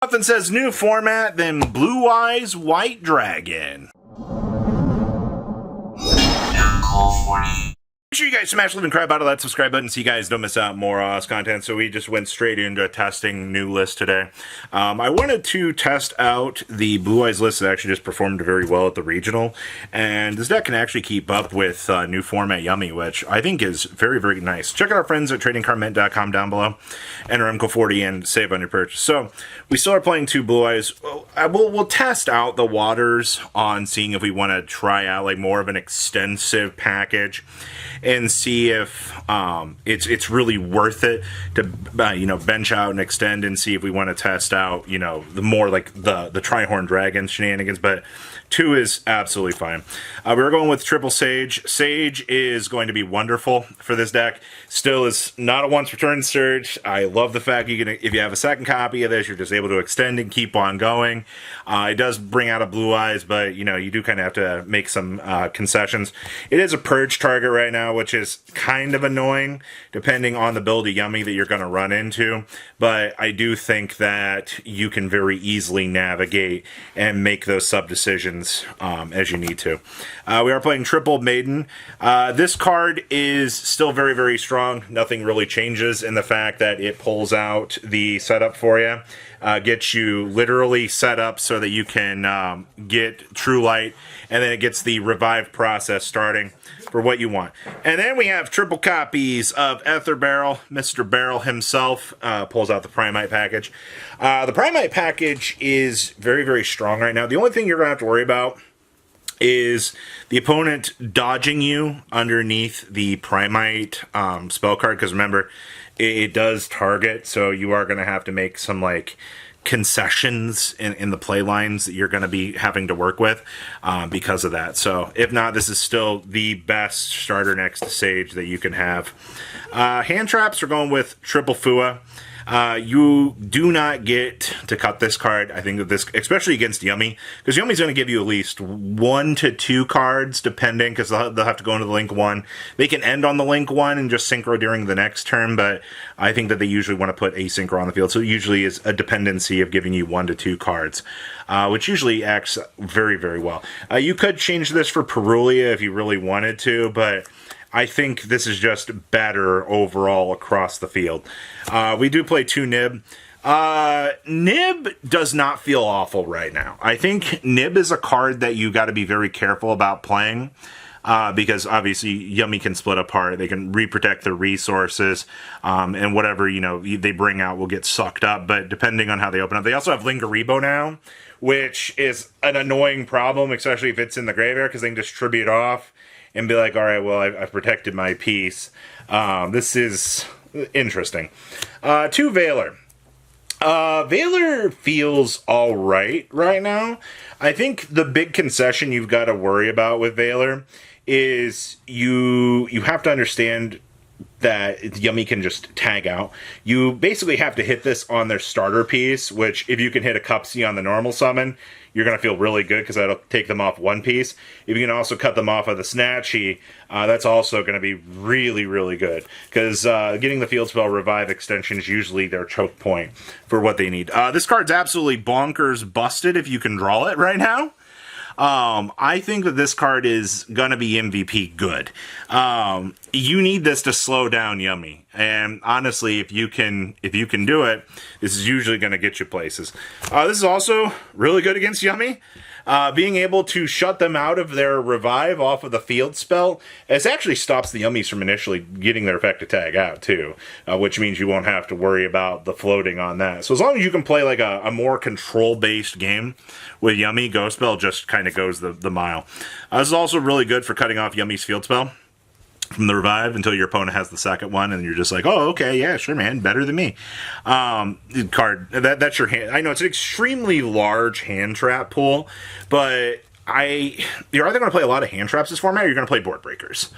Nothing says new format than Blue Eyes White Dragon. Make sure you guys smash the living crap out of that subscribe button so you guys don't miss out more Oz content. So we just went straight into testing new list today. I wanted to test out the Blue Eyes list that actually just performed very well at the regional. And this deck can actually keep up with new format Yummy, which I think is very, very nice. Check out our friends at tradingcardmint.com down below. Enter MCO40 and save on your purchase. So we still are playing two Blue Eyes. We'll test out the waters on seeing if we want to try out like more of an extensive package and see if it's really worth it to bench out and extend, and see if we want to test out the more like the Trihorn Dragon shenanigans. But two is absolutely fine. We're going with triple Sage. Sage is going to be wonderful for this deck. Still is not a once return surge. I love the fact if you have a second copy of this, you're just able to extend and keep on going. It does bring out a Blue Eyes, but you do kind of have to make some concessions. It is a purge target right now, which is kind of annoying depending on the build of Yummy that you're going to run into. But I do think that you can very easily navigate and make those sub decisions as you need to. We are playing Triple Maiden. This card is still very, very strong. Nothing really changes in the fact that it pulls out the setup for you. Gets you literally set up so that you can get True Light, and then it gets the revive process starting for what you want. And then we have triple copies of Ether Barrel. Mr. Barrel himself pulls out the Primite package. The Primite package is very, very strong right now. The only thing you're going to have to worry about is the opponent dodging you underneath the Primite spell card, because remember, it does target, so you are going to have to make some concessions in the play lines that you're going to be having to work with because of that. So if not, this is still the best starter next to Sage that you can have. Hand traps are going with triple Fua. You do not get to cut this card. I think that this, especially against Yummy, because Yummy's going to give you at least 1 to 2 cards, depending, because they'll have to go into the link 1. They can end on the link 1 and just synchro during the next turn, but I think that they usually want to put asynchro on the field, so it usually is a dependency of giving you 1 to 2 cards, which usually acts very, very well. You could change this for Perulia if you really wanted to, but I think this is just better overall across the field. We do play 2 Nib. Nib does not feel awful right now. I think Nib is a card that you got to be very careful about playing. Because obviously Yummy can split apart. They can reprotect their resources, and whatever they bring out will get sucked up. But depending on how they open up, they also have Lingaribo now, which is an annoying problem, especially if it's in the graveyard, because they can just tribute off and be like, all right, well, I've protected my piece. This is interesting. 2 Veiler. Veiler feels all right now. I think the big concession you've got to worry about with Veiler is you have to understand that Yummy can just tag out. You basically have to hit this on their starter piece, which if you can hit a Cupsy on the normal summon, you're going to feel really good because that'll take them off 1 piece. If you can also cut them off of the Snatchy, that's also going to be really, really good, because getting the field spell revive extension is usually their choke point for what they need. This card's absolutely bonkers busted if you can draw it right now. I think that this card is gonna be MVP good. You need this to slow down Yummy, and honestly, if you can do it, this is usually gonna get you places. This is also really good against Yummy. Being able to shut them out of their revive off of the field spell, it actually stops the Yummies from initially getting their effect to tag out too, which means you won't have to worry about the floating on that. So as long as you can play like a more control-based game with Yummy, Ghost Spell just kind of goes the mile. This is also really good for cutting off Yummy's field spell from the revive until your opponent has the second one, and you're just like, oh, okay, yeah, sure, man, better than me. Card, that's your hand. I know it's an extremely large hand trap pool, but you're either going to play a lot of hand traps this format, or you're going to play board breakers.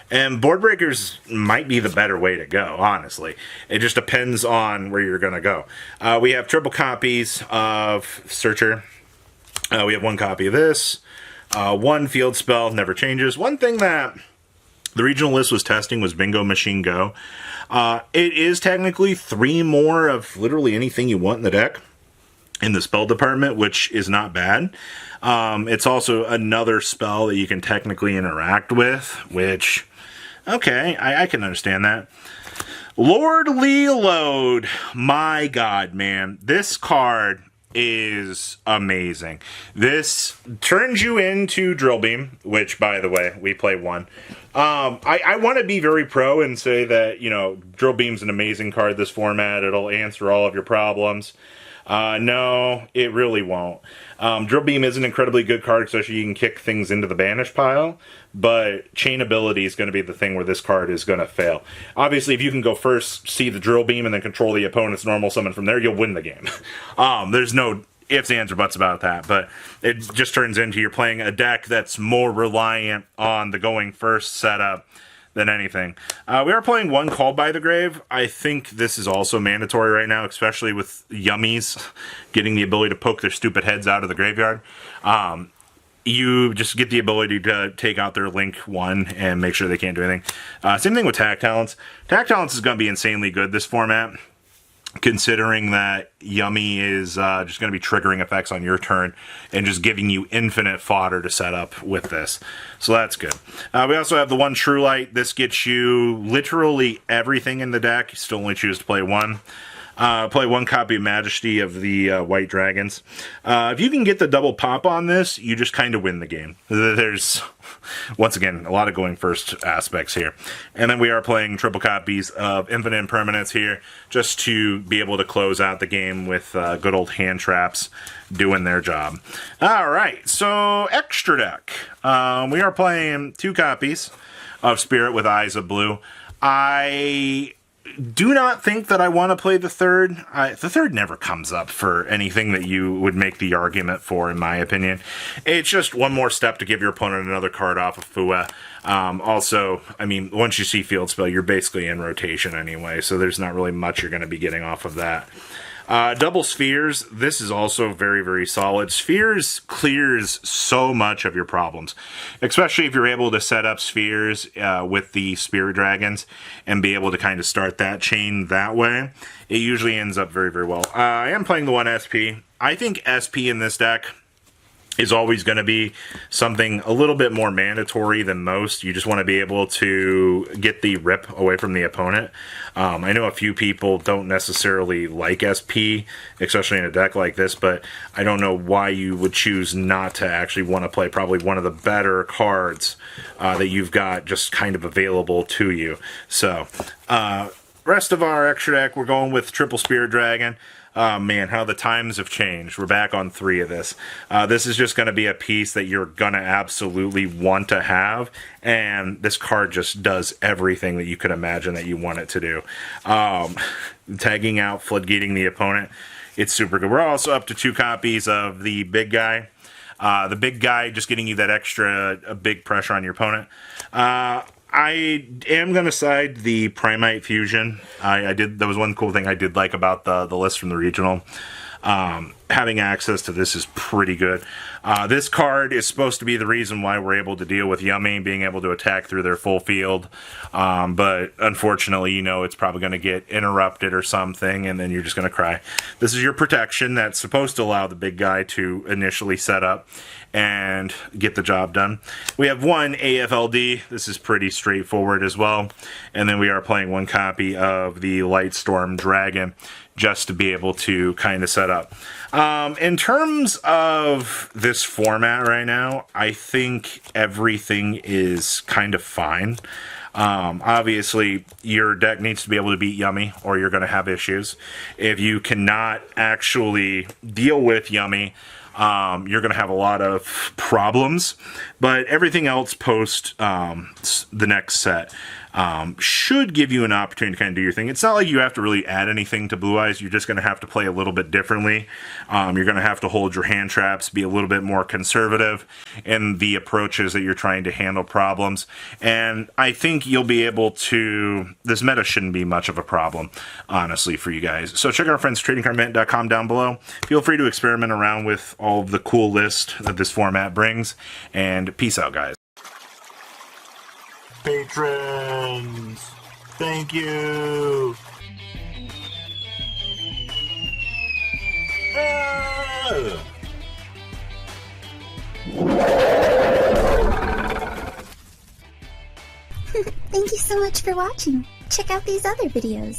And board breakers might be the better way to go, honestly. It just depends on where you're going to go. We have triple copies of Searcher. We have 1 copy of this. 1 field spell, never changes. One thing that the regional list was testing was Bingo Machine Go. It is technically 3 more of literally anything you want in the deck. in the spell department, which is not bad. It's also another spell that you can technically interact with, which, okay, I can understand that. Lordly Load, my god, man, this card is amazing. This turns you into Drill Beam, which, by the way, we play one. I want to be very pro and say that, you know, Drill Beam's an amazing card this format. It'll answer all of your problems. No, it really won't. Drill Beam is an incredibly good card, especially you can kick things into the banish pile, but chain ability is going to be the thing where this card is going to fail. Obviously, if you can go first, see the Drill Beam, and then control the opponent's normal summon from there, you'll win the game. There's no ifs, ands, or buts about that, but it just turns into you're playing a deck that's more reliant on the going first setup than anything. We are playing one Called by the Grave. I think this is also mandatory right now, especially with Yummies getting the ability to poke their stupid heads out of the graveyard. You just get the ability to take out their Link 1 and make sure they can't do anything. Same thing with Tack Talents. Tack Talents is going to be insanely good this format, considering that Yummy is just going to be triggering effects on your turn and just giving you infinite fodder to set up with this. So that's good. We also have the one True Light. This gets you literally everything in the deck. You still only choose to play one. Play one copy of Majesty of the White Dragons. If you can get the double pop on this, you just kind of win the game. There's, once again, a lot of going first aspects here. And then we are playing triple copies of Infinite Impermanence here, just to be able to close out the game with good old hand traps doing their job. Alright, so extra deck. We are playing 2 copies of Spirit with Eyes of Blue. I do not think that I want to play the third. The third never comes up for anything that you would make the argument for, in my opinion. It's just one more step to give your opponent another card off of Fua. Also, I mean, once you see Field Spell, you're basically in rotation anyway, so there's not really much you're going to be getting off of that. Double Spheres, this is also very, very solid. Spheres clears so much of your problems, especially if you're able to set up Spheres with the Spirit Dragons and be able to kind of start that chain that way. It usually ends up very, very well. I am playing the one SP. I think SP in this deck is always going to be something a little bit more mandatory than most. You just want to be able to get the rip away from the opponent. I know a few people don't necessarily like SP, especially in a deck like this, but I don't know why you would choose not to actually want to play probably one of the better cards that you've got just kind of available to you. So, rest of our extra deck, we're going with Triple Spirit Dragon. Oh man, how the times have changed. We're back on 3 of this. This is just going to be a piece that you're going to absolutely want to have, and this card just does everything that you could imagine that you want it to do. Tagging out, floodgating the opponent, it's super good. We're also up to 2 copies of the Big Guy. The Big Guy just getting you that extra big pressure on your opponent. I am going to side the Primite Fusion. That was one cool thing I did like about the list from the regional. Having access to this is pretty good. This card is supposed to be the reason why we're able to deal with Yummy being able to attack through their full field. But unfortunately, you know, it's probably going to get interrupted or something, and then you're just going to cry. This is your protection that's supposed to allow the Big Guy to initially set up and get the job done. We have 1 AFLD. This is pretty straightforward as well. And then we are playing 1 copy of the Lightstorm Dragon just to be able to kind of set up. In terms of this format right now, I think everything is kind of fine. Obviously, your deck needs to be able to beat Yummy, or you're going to have issues. If you cannot actually deal with Yummy, you're going to have a lot of problems. But everything else post the next set should give you an opportunity to kind of do your thing. It's not like you have to really add anything to Blue Eyes. You're just going to have to play a little bit differently. You're going to have to hold your hand traps, be a little bit more conservative in the approaches that you're trying to handle problems. And I think you'll be able to... This meta shouldn't be much of a problem, honestly, for you guys. So check out our friends tradingcardmint.com down below. Feel free to experiment around with all of the cool list that this format brings. And peace out, guys. Patrons, thank you. Thank you so much for watching. Check out these other videos.